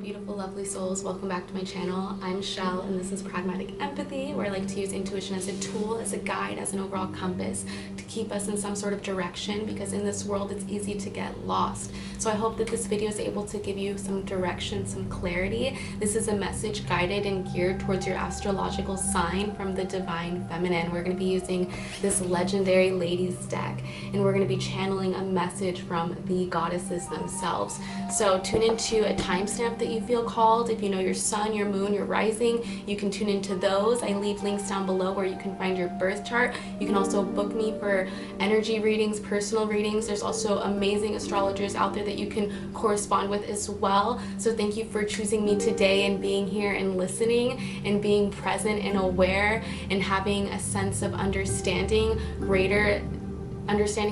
beautiful, lovely souls. Welcome back to my channel. I'm Shell, and this is Pragmatic Empathy, where I like to use intuition as a tool, as a guide, as an overall compass to keep us in some sort of direction, because in this world it's easy to get lost. So I hope that this video is able to give you some direction, some clarity. This is a message guided and geared towards your astrological sign from the Divine Feminine. We're going to be using this legendary ladies deck, and we're going to be channeling a message from the goddesses themselves. So tune into a timestamp that you feel called. If you know your sun, your moon, your rising, you can tune into those. I leave links down below where you can find your birth chart. You can also book me for energy readings, personal readings. There's also amazing astrologers out there that you can correspond with as well. So thank you for choosing me today and being here and listening and being present and aware and having a sense of understanding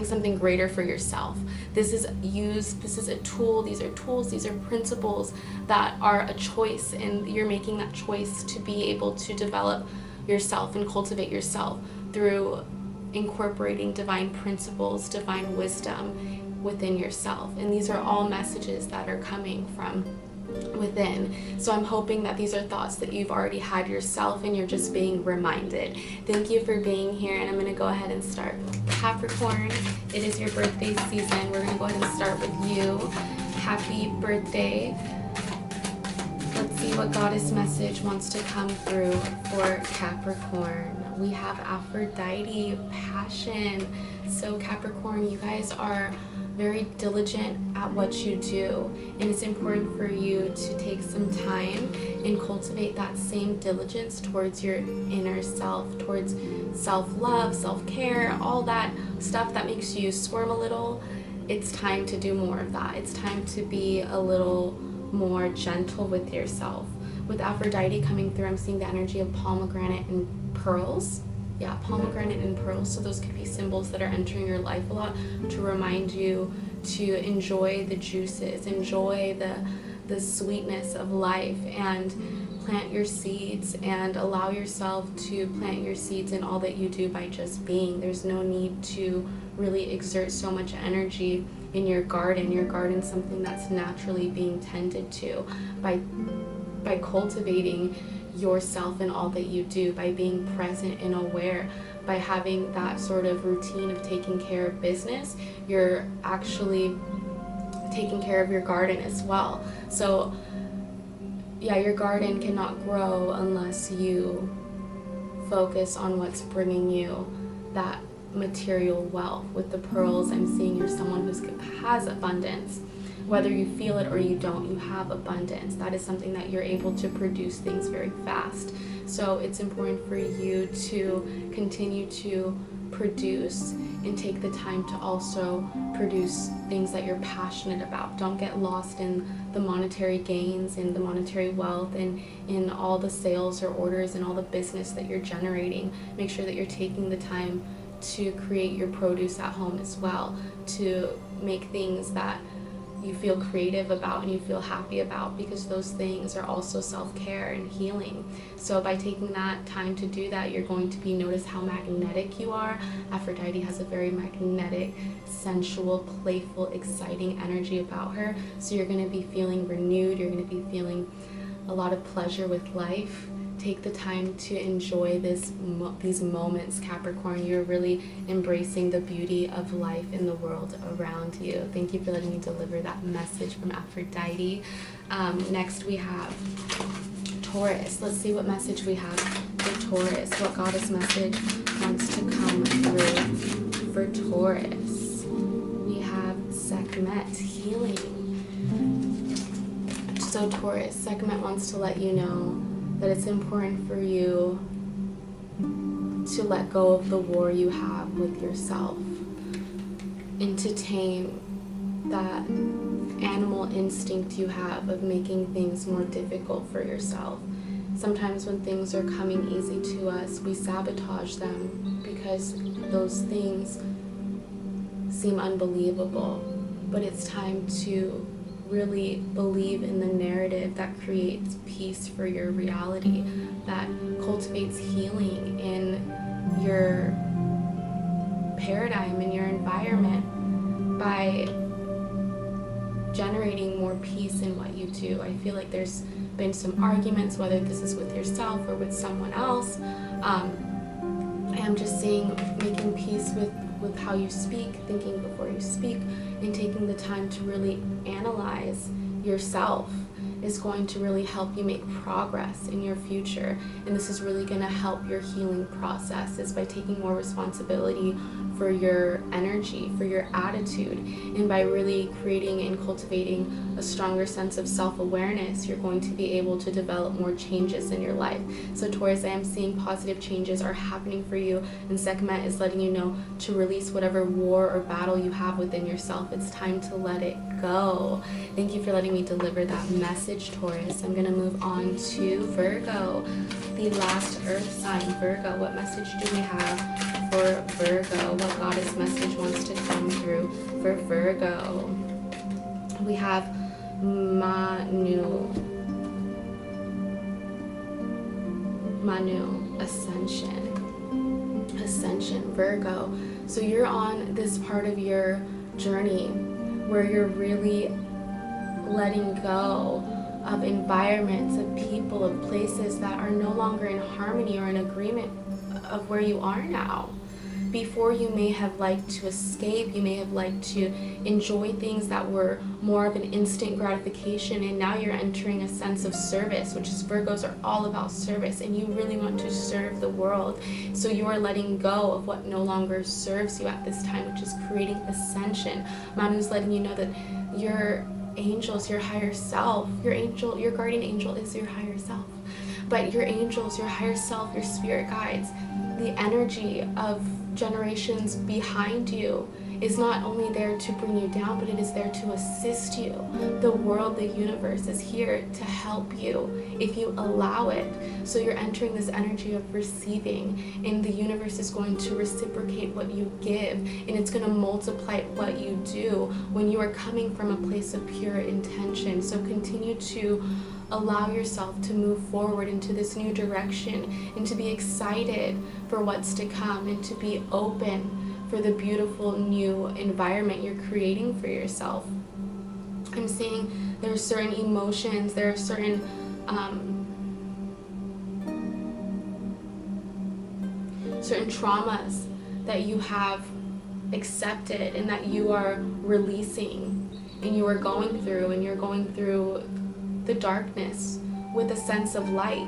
something greater for yourself. This is a tool, these are tools, these are principles that are a choice, and you're making that choice to be able to develop yourself and cultivate yourself through incorporating divine principles, divine wisdom within yourself. And these are all messages that are coming from within. So I'm hoping that these are thoughts that you've already had yourself and you're just being reminded. Thank you for being here, and I'm going to go ahead and start. Capricorn, it is your birthday season. We're going to go ahead and start with you. Happy birthday. Let's see what goddess message wants to come through for Capricorn. We have Aphrodite, passion. So Capricorn, you guys are very diligent at what you do, and it's important for you to take some time and cultivate that same diligence towards your inner self, towards self-love, self-care, all that stuff that makes you squirm a little. It's time to do more of that. It's time to be a little more gentle with yourself. With Aphrodite coming through, I'm seeing the energy of pomegranate and pearls. Yeah, pomegranate and pearls. So those could be symbols that are entering your life a lot to remind you to enjoy the juices, enjoy the sweetness of life, and plant your seeds and allow yourself to plant your seeds in all that you do by just being. There's no need to really exert so much energy in your garden. Your garden's something that's naturally being tended to by cultivating yourself in all that you do, by being present and aware, by having that sort of routine of taking care of business. You're actually taking care of your garden as well. So yeah, your garden cannot grow unless you focus on what's bringing you that material wealth. With the pearls, I'm seeing you're someone who has abundance. Whether you feel it or you don't, you have abundance. That is something that you're able to produce things very fast. So it's important for you to continue to produce and take the time to also produce things that you're passionate about. Don't get lost in the monetary gains and the monetary wealth and in all the sales or orders and all the business that you're generating. Make sure that you're taking the time to create your produce at home as well, to make things that you feel creative about and you feel happy about, because those things are also self-care and healing. So by taking that time to do that, you're going to notice how magnetic you are. Aphrodite has a very magnetic, sensual, playful, exciting energy about her. So you're going to be feeling renewed. You're going to be feeling a lot of pleasure with life. Take the time to enjoy these moments, Capricorn. You're really embracing the beauty of life in the world around you. Thank you for letting me deliver that message from Aphrodite. Next we have Taurus. Let's see what message we have for Taurus. What goddess message wants to come through for Taurus? We have Sekhmet, healing. So Taurus, Sekhmet wants to let you know that it's important for you to let go of the war you have with yourself and to tame that animal instinct you have of making things more difficult for yourself. Sometimes when things are coming easy to us, we sabotage them because those things seem unbelievable. But it's time to really believe in the narrative that creates peace for your reality, that cultivates healing in your paradigm, in your environment, by generating more peace in what you do. I feel like there's been some arguments, whether this is with yourself or with someone else. I'm just seeing making peace with how you speak, thinking before you speak, and taking the time to really analyze yourself is going to really help you make progress in your future. And this is really going to help your healing process, is by taking more responsibility for your energy, for your attitude, and by really creating and cultivating a stronger sense of self-awareness, you're going to be able to develop more changes in your life. So Taurus, I am seeing positive changes are happening for you, and Sekhmet is letting you know to release whatever war or battle you have within yourself. It's time to let it go. Thank you for letting me deliver that message, Taurus. I'm going to move on to Virgo, the last earth sign. Virgo, what message do we have for Virgo? What goddess message wants to come through for Virgo? We have Manu, Ascension, Virgo. So you're on this part of your journey where you're really letting go of environments, of people, of places that are no longer in harmony or in agreement of where you are now. Before, you may have liked to escape, you may have liked to enjoy things that were more of an instant gratification, and now you're entering a sense of service, which is Virgos are all about service, and you really want to serve the world. So you are letting go of what no longer serves you at this time, which is creating ascension. Manu's letting you know that your angels, your higher self, your guardian angel is your higher self. But your angels, your higher self, your spirit guides, the energy of generations behind you is not only there to bring you down, but it is there to assist you. The world, the universe is here to help you if you allow it. So you're entering this energy of receiving, and the universe is going to reciprocate what you give, and it's going to multiply what you do when you are coming from a place of pure intention. So continue to allow yourself to move forward into this new direction, and to be excited for what's to come, and to be open for the beautiful new environment you're creating for yourself. I'm seeing there are certain emotions, there are certain traumas that you have accepted and that you are releasing, and you are going through, and you're going through the darkness with a sense of light.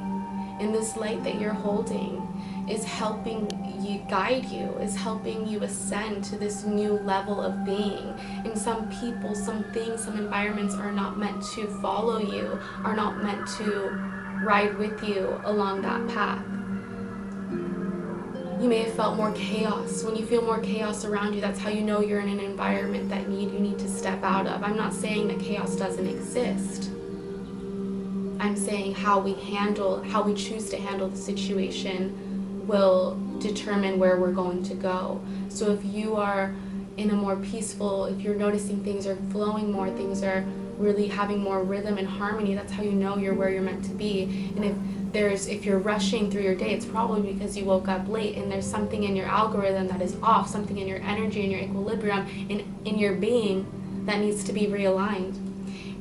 And this light that you're holding is helping you, guide you, is helping you ascend to this new level of being. And some people, some things, some environments are not meant to follow you, are not meant to ride with you along that path. You may have felt more chaos. When you feel more chaos around you, that's how you know you're in an environment that you need to step out of. I'm not saying that chaos doesn't exist. I'm saying how we choose to handle the situation will determine where we're going to go. So if you are in a more peaceful, if you're noticing things are flowing more, things are really having more rhythm and harmony, that's how you know you're where you're meant to be. And if you're rushing through your day, it's probably because you woke up late, and there's something in your algorithm that is off, something in your energy and your equilibrium in your being that needs to be realigned.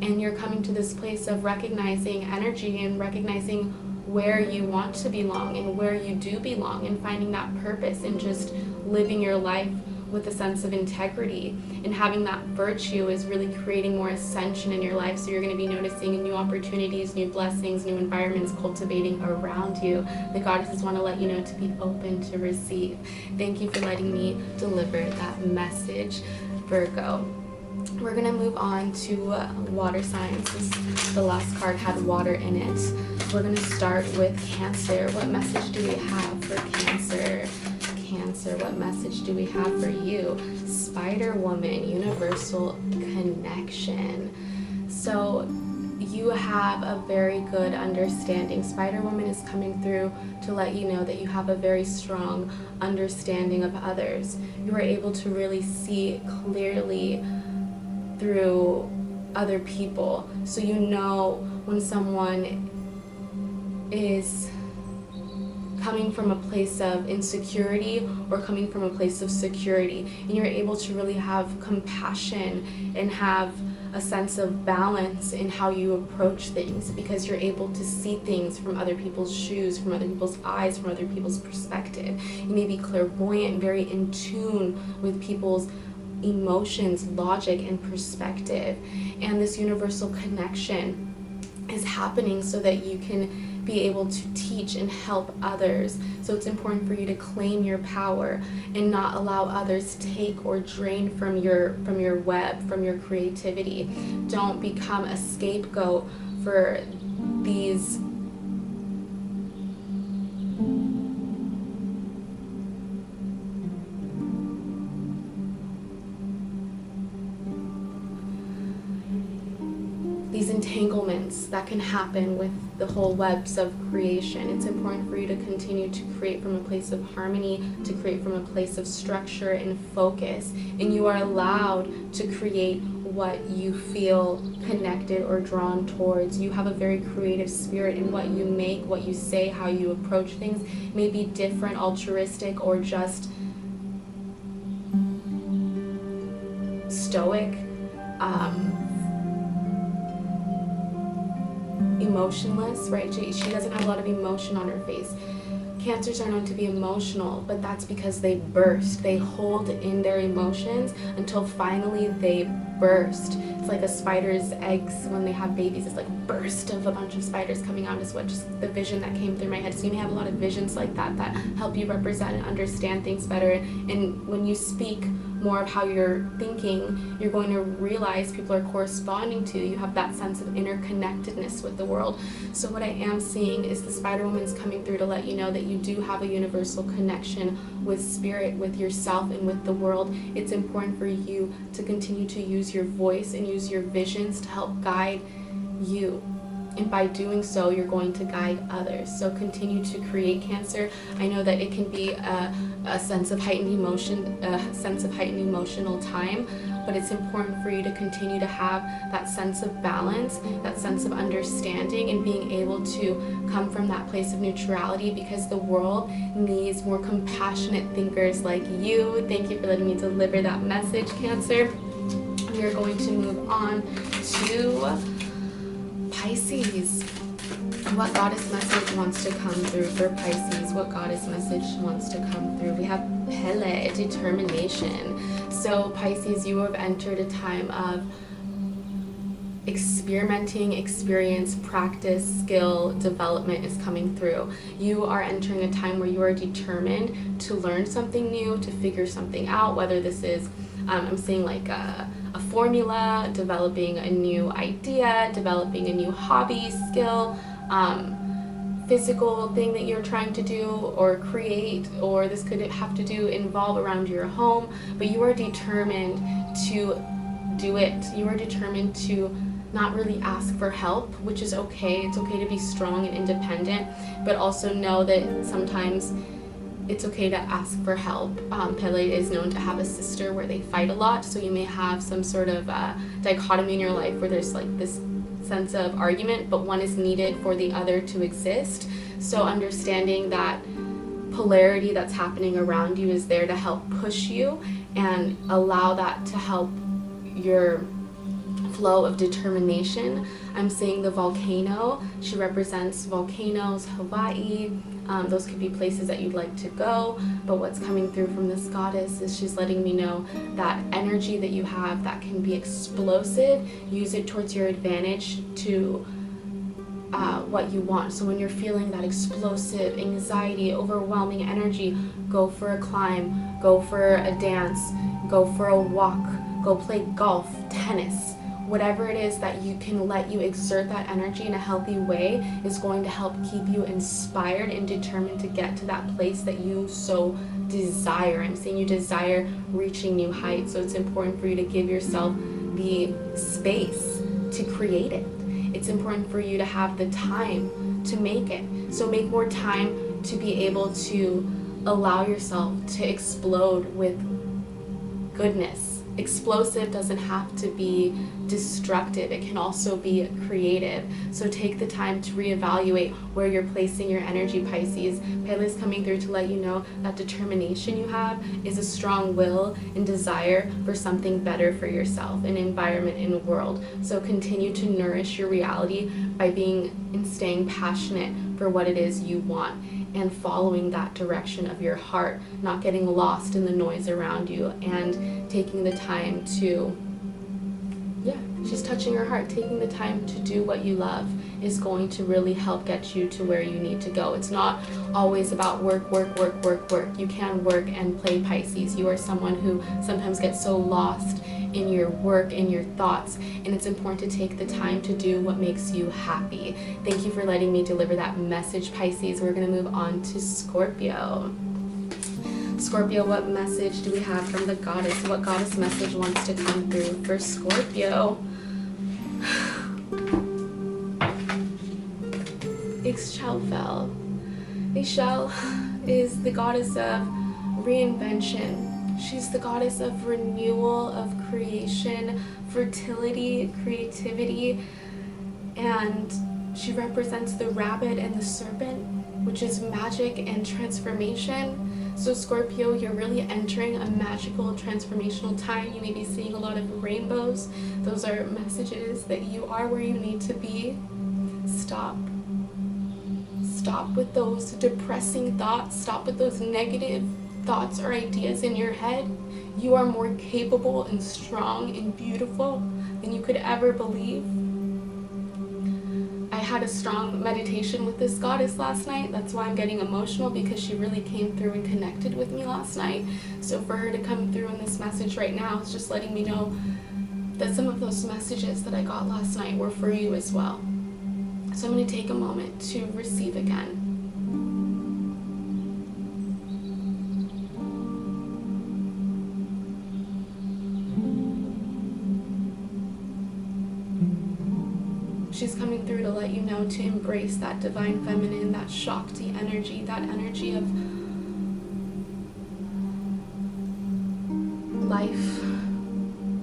And you're coming to this place of recognizing energy and recognizing where you want to belong and where you do belong, and finding that purpose and just living your life with a sense of integrity. And having that virtue is really creating more ascension in your life. So you're going to be noticing new opportunities, new blessings, new environments cultivating around you. The goddesses want to let you know to be open to receive. Thank you for letting me deliver that message, Virgo. We're going to move on to water signs. The last card had water in it. We're going to start with Cancer. What message do we have for Cancer? Cancer, what message do we have for you? Spider Woman, universal connection. So you have a very good understanding. Spider Woman is coming through to let you know that you have a very strong understanding of others. You are able to really see clearly through other people. So you know when someone is coming from a place of insecurity or coming from a place of security, and you're able to really have compassion and have a sense of balance in how you approach things, because you're able to see things from other people's shoes, from other people's eyes, from other people's perspective. You may be clairvoyant, very in tune with people's emotions, logic, and perspective. And this universal connection is happening so that you can be able to teach and help others. So it's important for you to claim your power and not allow others to take or drain from your web, from your creativity. Don't become a scapegoat for these entanglements that can happen with the whole webs of creation. It's important for you to continue to create from a place of harmony, to create from a place of structure and focus. And you are allowed to create what you feel connected or drawn towards. You have a very creative spirit, in what you make, what you say, how you approach things may be different, altruistic, or just stoic, emotionless, right? She doesn't have a lot of emotion on her face. Cancers are known to be emotional, but that's because they burst. They hold in their emotions until finally they burst. It's like a spider's eggs when they have babies. It's like a burst of a bunch of spiders coming out is what just the vision that came through my head. So you may have a lot of visions like that that help you represent and understand things better. And when you speak more of how you're thinking, you're going to realize people are corresponding to you. You have that sense of interconnectedness with the world. So what I am seeing is the Spider Woman's coming through to let you know that you do have a universal connection with spirit, with yourself, and with the world. It's important for you to continue to use your voice and use your visions to help guide you. And by doing so, you're going to guide others. So continue to create, Cancer. I know that it can be a sense of heightened emotion, a sense of heightened emotional time, but it's important for you to continue to have that sense of balance, that sense of understanding, and being able to come from that place of neutrality, because the world needs more compassionate thinkers like you. Thank you for letting me deliver that message, Cancer. We are going to move on to Pisces. What goddess message wants to come through for Pisces? What goddess message wants to come through? We have Pele, determination. So Pisces, you have entered a time of experimenting, experience, practice, skill, development is coming through. You are entering a time where you are determined to learn something new, to figure something out, whether this is, I'm seeing like a formula, developing a new idea, developing a new hobby, skill, physical thing that you're trying to do or create, or this could have to involve around your home, but you are determined to do it. You are determined to not really ask for help, which is okay. It's okay to be strong and independent, but also know that sometimes it's okay to ask for help. Pele is known to have a sister where they fight a lot, so you may have some sort of dichotomy in your life where there's like this sense of argument, but one is needed for the other to exist. So understanding that polarity that's happening around you is there to help push you and allow that to help your flow of determination. I'm seeing the volcano. She represents volcanoes, Hawaii. Those could be places that you'd like to go, but what's coming through from this goddess is she's letting me know that energy that you have that can be explosive, use it towards your advantage to what you want. So when you're feeling that explosive anxiety, overwhelming energy, go for a climb, go for a dance, go for a walk, go play golf, tennis. Whatever it is that you can let you exert that energy in a healthy way is going to help keep you inspired and determined to get to that place that you so desire. I'm saying you desire reaching new heights, so it's important for you to give yourself the space to create it. It's important for you to have the time to make it. So make more time to be able to allow yourself to explode with goodness, explosive doesn't have to be destructive. It can also be creative. So take the time to reevaluate where you're placing your energy, Pisces. Pele is coming through to let you know that determination you have is a strong will and desire for something better for yourself, an environment in the world. So continue to nourish your reality by being and staying passionate for what it is you want, and following that direction of your heart, not getting lost in the noise around you, and taking the time to, she's touching your heart. Taking the time to do what you love is going to really help get you to where you need to go. It's not always about work. You can work and play, Pisces. You are someone who sometimes gets so lost in your work, in your thoughts, and it's important to take the time to do what makes you happy. Thank you for letting me deliver that message, Pisces. We're going to move on to Scorpio. Scorpio, what message do we have from the goddess? What goddess message wants to come through for Scorpio? Ixchel fell. Ixchel is the goddess of reinvention. She's the goddess of renewal, of creation, fertility, creativity, and she represents the rabbit and the serpent, which is magic and transformation. So Scorpio, you're really entering a magical, transformational time. You may be seeing a lot of rainbows. Those are messages that you are where you need to be. Stop. Stop with those depressing thoughts. Stop with those negative thoughts or ideas in your head. You are more capable and strong and beautiful than you could ever believe. I had a strong meditation with this goddess last night. That's why I'm getting emotional, because she really came through and connected with me last night. So for her to come through in this message right now is just letting me know that some of those messages that I got last night were for you as well. So I'm going to take a moment to receive again. She's coming through to let you know to embrace that divine feminine, that Shakti energy, that energy of life.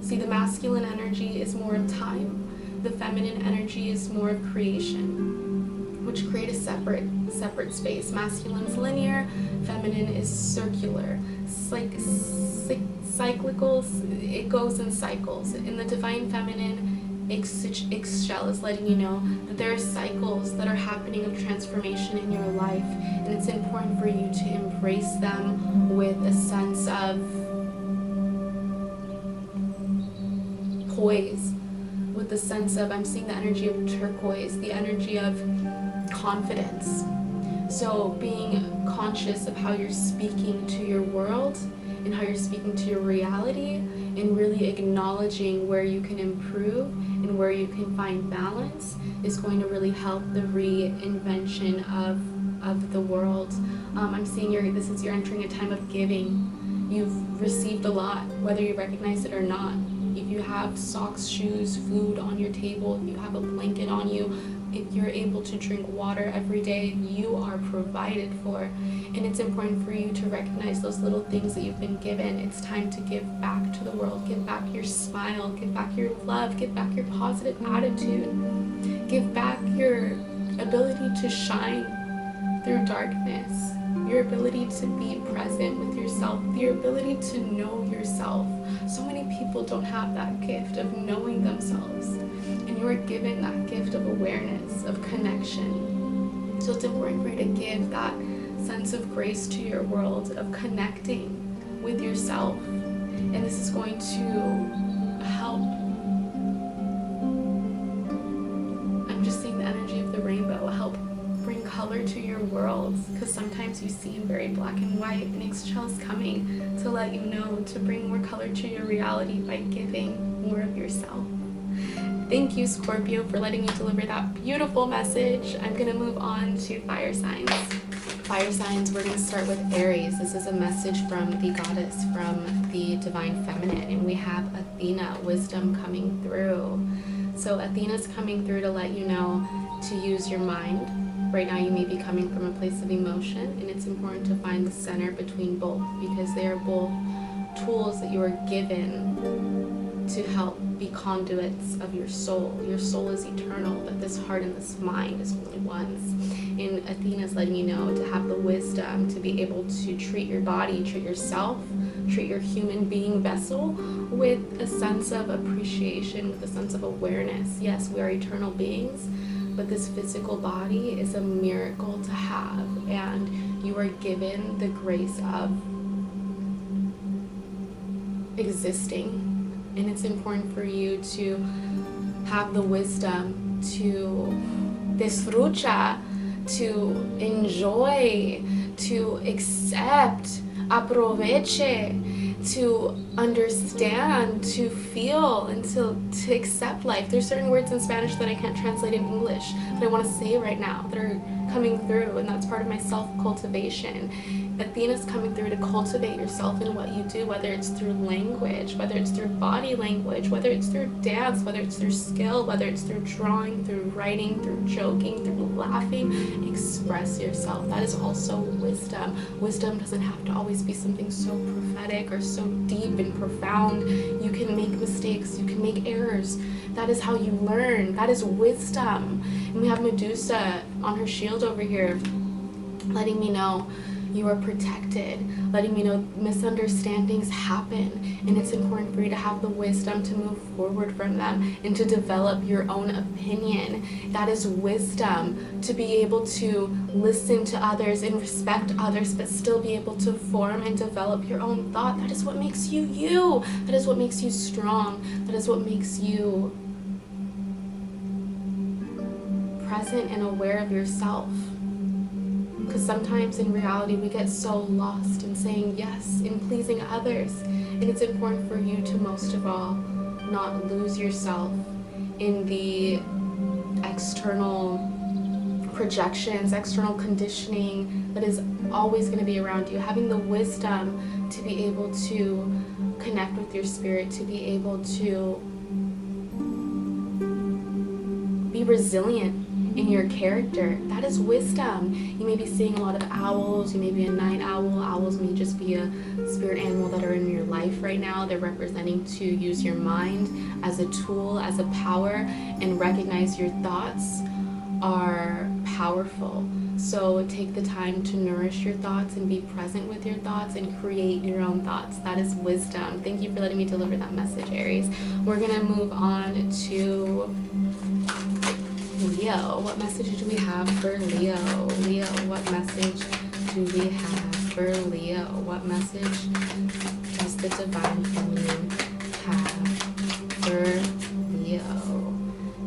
See, the masculine energy is more of time. The feminine energy is more of creation, which create a separate space. Masculine is linear, feminine is circular. It's like cyclical, it goes in cycles. In the divine feminine, Ixchel is letting you know that there are cycles that are happening of transformation in your life, and it's important for you to embrace them with a sense of poise, with the sense of, I'm seeing the energy of turquoise, the energy of confidence. So being conscious of how you're speaking to your world and how you're speaking to your reality, and really acknowledging where you can improve and where you can find balance is going to really help the reinvention of the world. I'm seeing you're entering a time of giving. You've received a lot, whether you recognize it or not. If you have socks, shoes, food on your table, if you have a blanket on you, if you're able to drink water every day, you are provided for. And it's important for you to recognize those little things that you've been given. It's time to give back to the world. Give back your smile, give back your love, give back your positive attitude, give back your ability to shine through darkness, your ability to be present with yourself, your ability to know yourself. So many people don't have that gift of knowing themselves, and you are given that gift of awareness, of connection. So it's important for you to give that sense of grace to your world, of connecting with yourself, and this is going to help. I'm just seeing the energy of the rainbow help bring color to your world, because sometimes you seem very black and white, and Ixchel is coming to let you know to bring more color to your reality by giving more of yourself. Thank you, Scorpio, for letting me deliver that beautiful message. I'm going to move on to fire signs. Fire signs, we're going to start with Aries. This is a message from the goddess, from the divine feminine, and we have Athena, wisdom, coming through. So Athena's coming through to let you know to use your mind. Right now you may be coming from a place of emotion, and it's important to find the center between both, because they are both tools that you are given to help be conduits of your soul. Your soul is eternal, but this heart and this mind is only once. And Athena's letting you know to have the wisdom to be able to treat your body, treat yourself, treat your human being vessel with a sense of appreciation, with a sense of awareness. Yes, we are eternal beings, but this physical body is a miracle to have, and you are given the grace of existing. And it's important for you to have the wisdom to disfrutar, to enjoy, to accept, aproveche, to understand, to feel, and to accept life. There's certain words in Spanish that I can't translate in English that I want to say right now that are coming through, and that's part of my self-cultivation. Athena's coming through to cultivate yourself in what you do, whether it's through language, whether it's through body language, whether it's through dance, whether it's through skill, whether it's through drawing, through writing, through joking, through laughing. Express yourself. That is also wisdom. Wisdom doesn't have to always be something so prophetic or so deep and profound. You can make mistakes, you can make errors. That is how you learn. That is wisdom. And we have Medusa on her shield over here, letting me know you are protected, letting me know misunderstandings happen, and it's important for you to have the wisdom to move forward from them and to develop your own opinion. That is wisdom, to be able to listen to others and respect others, but still be able to form and develop your own thought. That is what makes you you. That is what makes you strong. That is what makes you present and aware of yourself. Because sometimes in reality we get so lost in saying yes, in pleasing others. And it's important for you to, most of all, not lose yourself in the external projections, external conditioning that is always going to be around you. Having the wisdom to be able to connect with your spirit, to be able to be resilient in your character. That is wisdom. You may be seeing a lot of owls. You may be a night owl. Owls may just be a spirit animal that are in your life right now. They're representing to use your mind as a tool, as a power, and recognize your thoughts are powerful. So take the time to nourish your thoughts and be present with your thoughts and create your own thoughts. That is wisdom. Thank you for letting me deliver that message, Aries. We're going to move on to Leo. What message do we have for Leo? Leo, what message do we have for Leo? What message does the Divine Feminine have for Leo?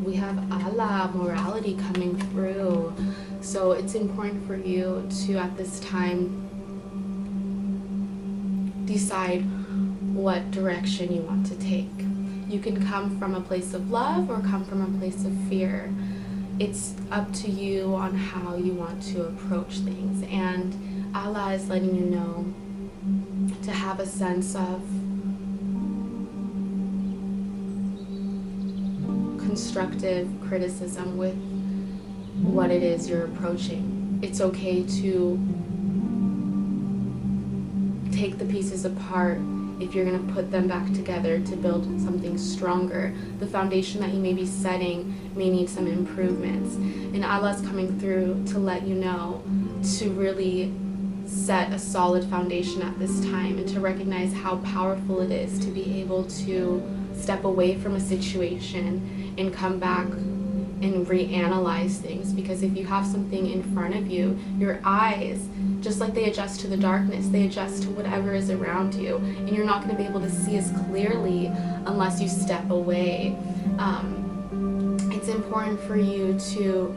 We have Allah, morality coming through. So it's important for you to, at this time, decide what direction you want to take. You can come from a place of love or come from a place of fear. It's up to you on how you want to approach things. And Allah is letting you know to have a sense of constructive criticism with what it is you're approaching. It's okay to take the pieces apart if you're going to put them back together to build something stronger. The foundation that you may be setting may need some improvements. And Allah's coming through to let you know to really set a solid foundation at this time and to recognize how powerful it is to be able to step away from a situation and come back and reanalyze things. Because if you have something in front of you, your eyes, just like they adjust to the darkness, they adjust to whatever is around you, and you're not going to be able to see as clearly unless you step away. It's important for you to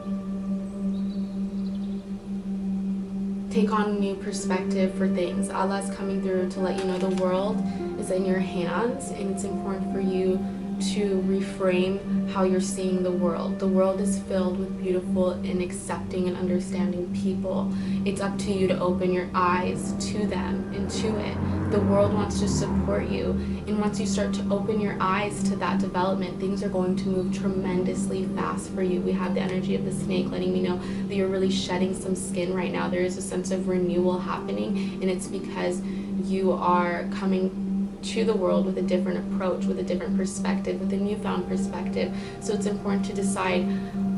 take on a new perspective for things. Allah's coming through to let you know the world is in your hands, and it's important for you to reframe how you're seeing the world. The world is filled with beautiful and accepting and understanding people. It's up to you to open your eyes to them and to it. The world wants to support you, and once you start to open your eyes to that development, things are going to move tremendously fast for you. We have the energy of the snake letting me know that you're really shedding some skin right now. There is a sense of renewal happening, and it's because you are coming to the world with a different approach, with a different perspective, with a newfound perspective. So it's important to decide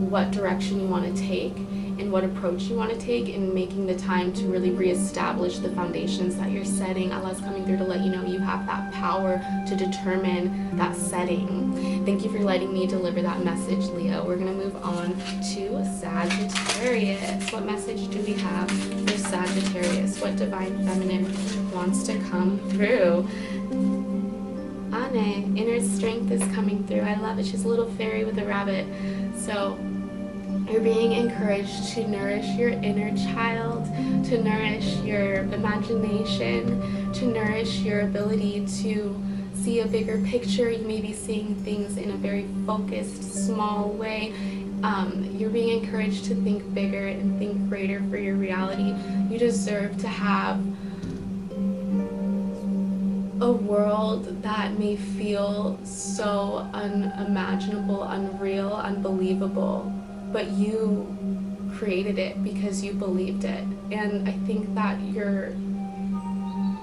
what direction you want to take and what approach you want to take, and making the time to really reestablish the foundations that you're setting. Allah's coming through to let you know you have that power to determine that setting. Thank you for letting me deliver that message, Leo. We're going to move on to Sagittarius. What message do we have for Sagittarius? What divine feminine wants to come through? Ane, inner strength is coming through. I love it. She's a little fairy with a rabbit. So you're being encouraged to nourish your inner child, to nourish your imagination, to nourish your ability to see a bigger picture. You may be seeing things in a very focused, small way. You're being encouraged to think bigger and think greater for your reality. You deserve to have a world that may feel so unimaginable, unreal, unbelievable, but you created it because you believed it. And I think that your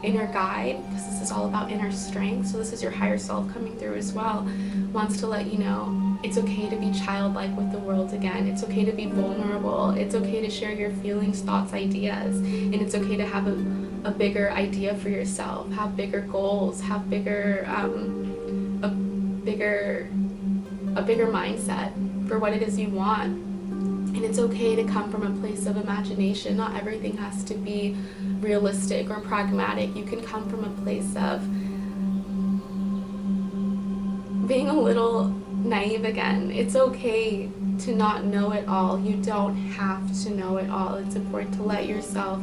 inner guide, because this is all about inner strength, so this is your higher self coming through as well, wants to let you know it's okay to be childlike with the world again. It's okay to be vulnerable. It's okay to share your feelings, thoughts, ideas, and it's okay to have a bigger idea for yourself, have bigger goals, have bigger a bigger mindset for what it is you want. And it's okay to come from a place of imagination. Not everything has to be realistic or pragmatic. You can come from a place of being a little naive again. It's okay to not know it all. You don't have to know it all. It's important to let yourself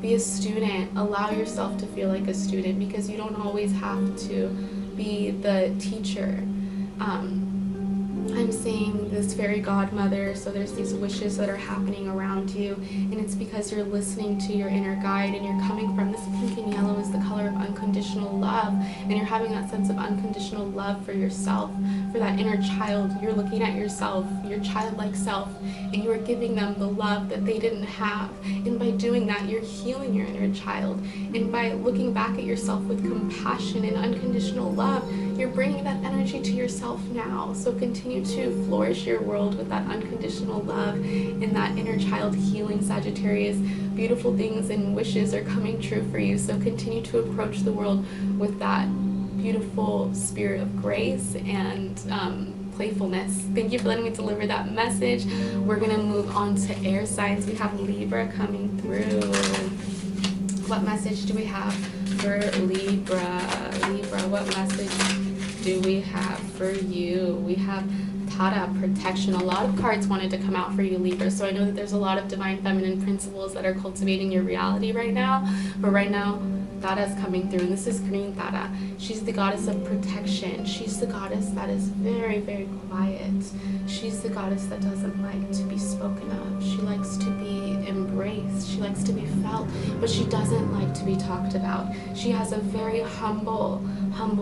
be a student. Allow yourself to feel like a student, because you don't always have to be the teacher. I'm seeing this fairy godmother, so there's these wishes that are happening around you, and it's because you're listening to your inner guide, and you're coming from this pink and yellow is the color of unconditional love, and you're having that sense of unconditional love for yourself, for that inner child. You're looking at yourself, your childlike self, and you are giving them the love that they didn't have, and by doing that, you're healing your inner child, and by looking back at yourself with compassion and unconditional love, you're bringing that energy to yourself now. So continue to flourish your world with that unconditional love and that inner child healing, Sagittarius. Beautiful things and wishes are coming true for you. So continue to approach the world with that beautiful spirit of grace and playfulness. Thank you for letting me deliver that message. We're going to move on to air signs. We have Libra coming through. What message do we have for Libra? Libra, what message do we have for you? We have Tara, protection. A lot of cards wanted to come out for you, Libra, so I know that there's a lot of divine feminine principles that are cultivating your reality right now, but right now Tara is coming through, and this is green Tara. She's the goddess of protection. She's the goddess that is very, very quiet. She's the goddess that doesn't like to be spoken of. She likes to be embraced. She likes to be felt, but she doesn't like to be talked about. She has a very humble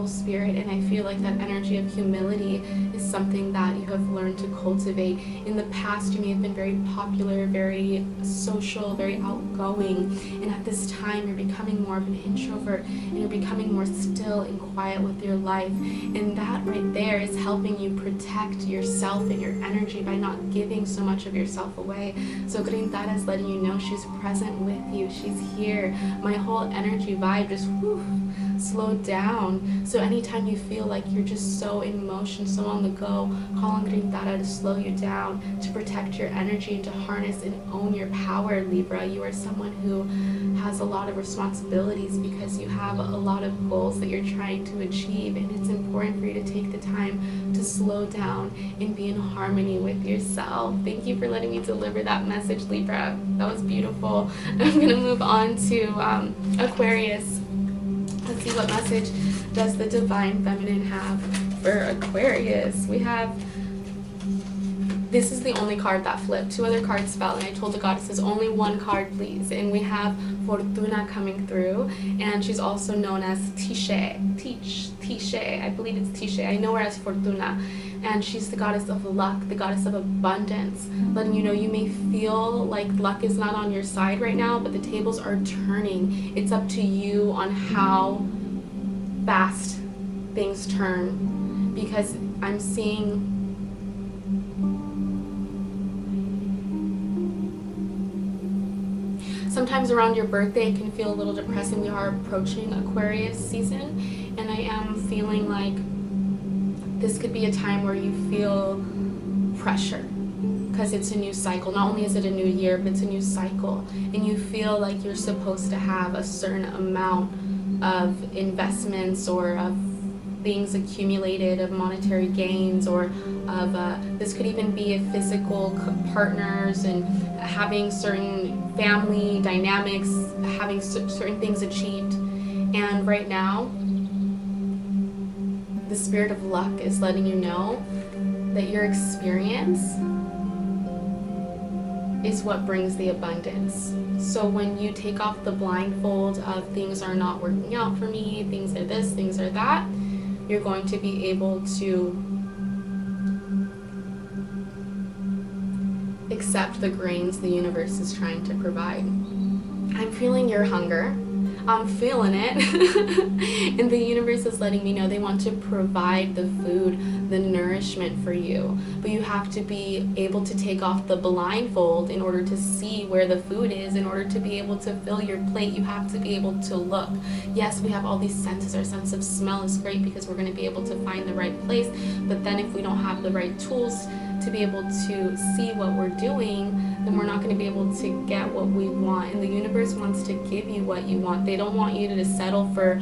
spirit, and I feel like that energy of humility is something that you have learned to cultivate. In the past, you may have been very popular, very social, very outgoing, and at this time you're becoming more of an introvert, and you're becoming more still and quiet with your life, and that right there is helping you protect yourself and your energy by not giving so much of yourself away. So Grintara is letting you know she's present with you. She's here. My whole energy vibe just slowed down. So anytime you feel like you're just so in motion, so on the go, call on Grintara to slow you down, to protect your energy, and to harness and own your power, Libra. You are someone who has a lot of responsibilities because you have a lot of goals that you're trying to achieve, and it's important for you to take the time to slow down and be in harmony with yourself. Thank you for letting me deliver that message, Libra. That was beautiful. I'm going to move on to Aquarius. Let's see, what message does the divine feminine have for Aquarius? We have, this is the only card that flipped. 2 other cards fell, and I told the goddesses only 1 card, please. And we have Fortuna coming through, and she's also known as Tishe. I believe it's Tishe. I know her as Fortuna. And she's the goddess of luck, the goddess of abundance, letting you know you may feel like luck is not on your side right now, but the tables are turning. It's up to you on how fast things turn, because I'm seeing sometimes around your birthday it can feel a little depressing. We are approaching Aquarius season, and I am feeling like this could be a time where you feel pressure, because it's a new cycle. Not only is it a new year, but it's a new cycle, and you feel like you're supposed to have a certain amount of investments or of things accumulated, of monetary gains, or of this could even be a physical partners, and having certain family dynamics, having certain things achieved. And right now the spirit of luck is letting you know that your experience is what brings the abundance. So when you take off the blindfold of things are not working out for me, things are this, things are that, you're going to be able to accept the grains the universe is trying to provide. I'm feeling your hunger. I'm feeling it. And the universe is letting me know they want to provide the food, the nourishment for you. But you have to be able to take off the blindfold in order to see where the food is. In order to be able to fill your plate, you have to be able to look. Yes, we have all these senses. Our sense of smell is great because we're going to be able to find the right place. But then if we don't have the right tools to be able to see what we're doing, then we're not going to be able to get what we want. And the universe wants to give you what you want. They don't want you to settle for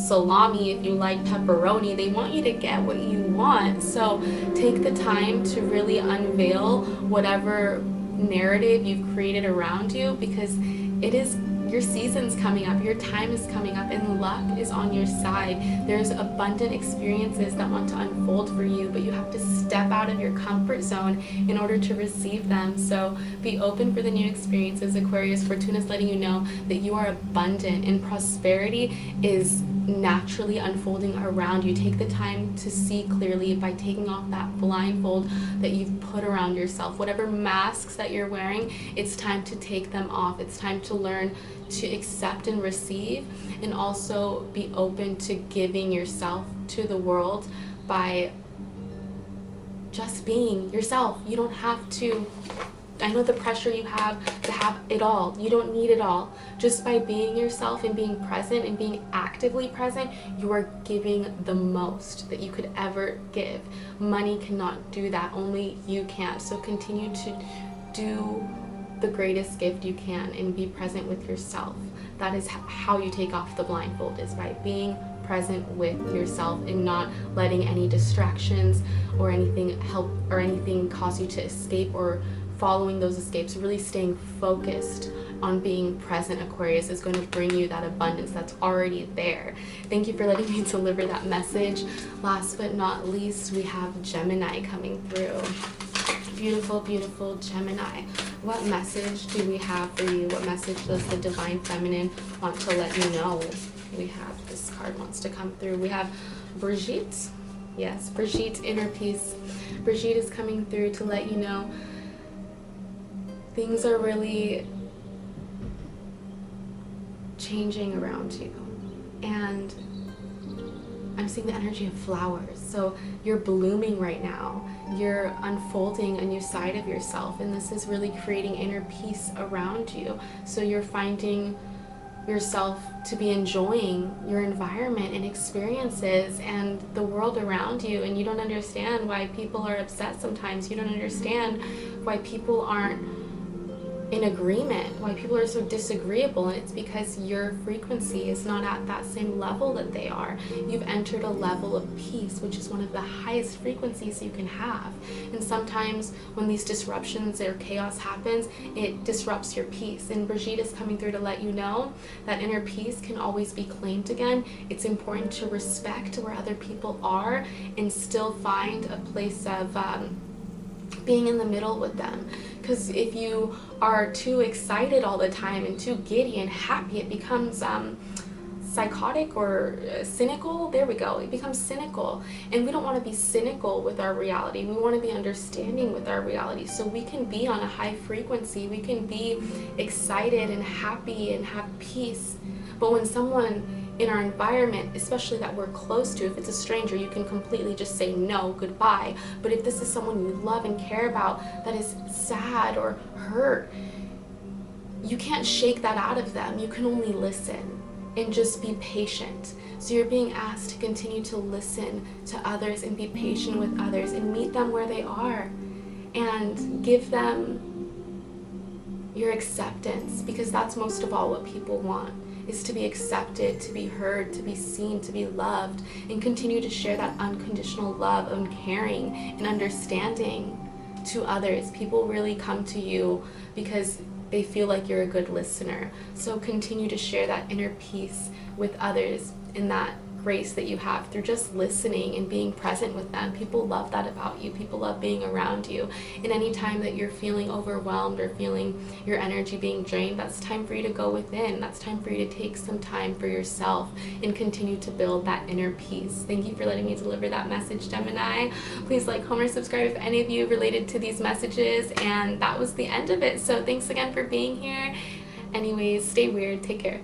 salami if you like pepperoni. They want you to get what you want. So take the time to really unveil whatever narrative you've created around you, because it is your season's coming up, your time is coming up, and luck is on your side. There's abundant experiences that want to unfold for you, but you have to step out of your comfort zone in order to receive them. So be open for the new experiences, Aquarius. Fortuna is letting you know that you are abundant, and prosperity is naturally unfolding around you. Take the time to see clearly by taking off that blindfold that you've put around yourself. Whatever masks that you're wearing, it's time to take them off. It's time to learn to accept and receive, and also be open to giving yourself to the world by just being yourself. You don't have to, I know the pressure you have to have it all. You don't need it all. Just by being yourself and being present and being actively present, you are giving the most that you could ever give. Money cannot do that, only you can. So continue to do the greatest gift you can and be present with yourself. That is how you take off the blindfold, is by being present with yourself and not letting any distractions or anything help or anything cause you to escape or following those escapes. Really staying focused on being present, Aquarius, is going to bring you that abundance that's already there. Thank you for letting me deliver that message. Last but not least, we have Gemini coming through. Beautiful, beautiful Gemini. What message do we have for you? What message does the Divine Feminine want to let you know? We have, this card wants to come through. We have Brigitte. Yes, Brigitte, inner peace. Brigitte is coming through to let you know things are really changing around you. And I'm seeing the energy of flowers. So you're blooming right now. You're unfolding a new side of yourself, and this is really creating inner peace around you. So you're finding yourself to be enjoying your environment and experiences and the world around you, and you don't understand why people are upset sometimes. You don't understand why people aren't in agreement, why people are so disagreeable, and it's because your frequency is not at that same level that they are. You've entered a level of peace, which is one of the highest frequencies you can have. And sometimes when these disruptions or chaos happens, it disrupts your peace. And Brigitte is coming through to let you know that inner peace can always be claimed again. It's important to respect where other people are and still find a place of being in the middle with them. Because if you are too excited all the time and too giddy and happy, it becomes psychotic or cynical. There we go. It becomes cynical. And we don't want to be cynical with our reality. We want to be understanding with our reality. So we can be on a high frequency. We can be excited and happy and have peace. But when someone in our environment, especially that we're close to. If it's a stranger, you can completely just say no, goodbye. But if this is someone you love and care about that is sad or hurt, you can't shake that out of them. You can only listen and just be patient. So you're being asked to continue to listen to others and be patient with others and meet them where they are and give them your acceptance, because that's most of all what people want, is to be accepted, to be heard, to be seen, to be loved, and continue to share that unconditional love and caring and understanding to others. People really come to you because they feel like you're a good listener. So continue to share that inner peace with others in that grace that you have through just listening and being present with them. People love that about you. People love being around you. And any time that you're feeling overwhelmed or feeling your energy being drained, that's time for you to go within. That's time for you to take some time for yourself and continue to build that inner peace. Thank you for letting me deliver that message, Gemini. Please like, comment, or subscribe if any of you related to these messages. And that was the end of it. So thanks again for being here. Anyways, stay weird. Take care.